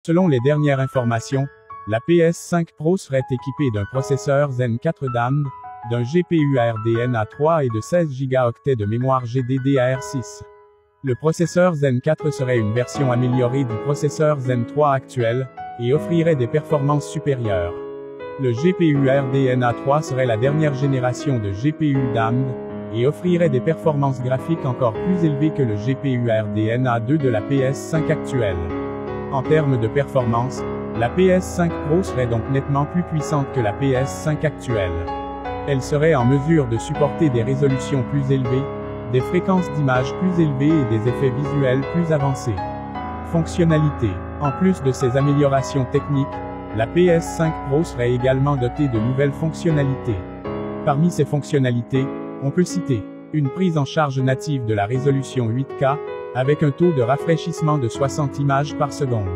Selon les dernières informations, la PS5 Pro serait équipée d'un processeur Zen 4 Damned, d'un GPU RDNA3 et de 16 Go de mémoire GDDR6. Le processeur Zen 4 serait une version améliorée du processeur Zen 3 actuel, et offrirait des performances supérieures. Le GPU RDNA3 serait la dernière génération de GPU Damned, et offrirait des performances graphiques encore plus élevées que le GPU RDNA2 de la PS5 actuelle. En termes de performance, la PS5 Pro serait donc nettement plus puissante que la PS5 actuelle. Elle serait en mesure de supporter des résolutions plus élevées, des fréquences d'image plus élevées et des effets visuels plus avancés. Fonctionnalités. En plus de ces améliorations techniques, la PS5 Pro serait également dotée de nouvelles fonctionnalités. Parmi ces fonctionnalités, on peut citer une prise en charge native de la résolution 8K, avec un taux de rafraîchissement de 60 images par seconde.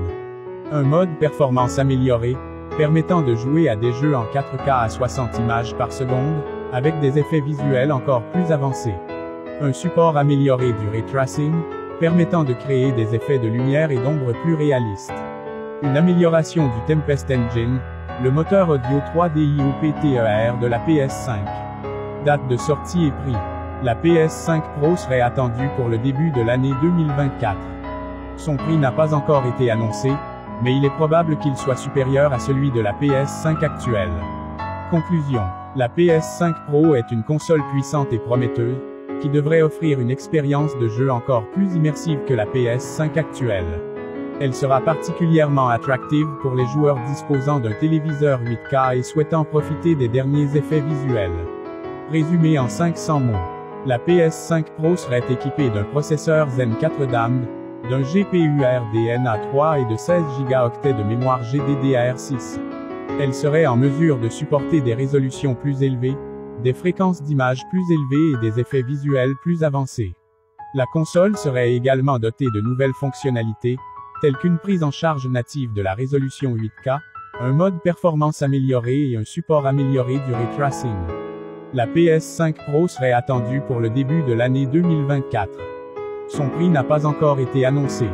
Un mode performance amélioré, permettant de jouer à des jeux en 4K à 60 images par seconde, avec des effets visuels encore plus avancés. Un support amélioré du ray tracing, permettant de créer des effets de lumière et d'ombre plus réalistes. Une amélioration du Tempest Engine, le moteur audio 3DI OPTER de la PS5. Date de sortie et prix. La PS5 Pro serait attendue pour le début de l'année 2024. Son prix n'a pas encore été annoncé, mais il est probable qu'il soit supérieur à celui de la PS5 actuelle. Conclusion. La PS5 Pro est une console puissante et prometteuse, qui devrait offrir une expérience de jeu encore plus immersive que la PS5 actuelle. Elle sera particulièrement attractive pour les joueurs disposant d'un téléviseur 8K et souhaitant profiter des derniers effets visuels. Résumé en 500 mots. La PS5 Pro serait équipée d'un processeur Zen 4 Damned, d'un GPU RDNA3 et de 16 Go de mémoire GDDR6. Elle serait en mesure de supporter des résolutions plus élevées, des fréquences d'image plus élevées et des effets visuels plus avancés. La console serait également dotée de nouvelles fonctionnalités, telles qu'une prise en charge native de la résolution 8K, un mode performance amélioré et un support amélioré du ray tracing. La PS5 Pro serait attendue pour le début de l'année 2024. Son prix n'a pas encore été annoncé.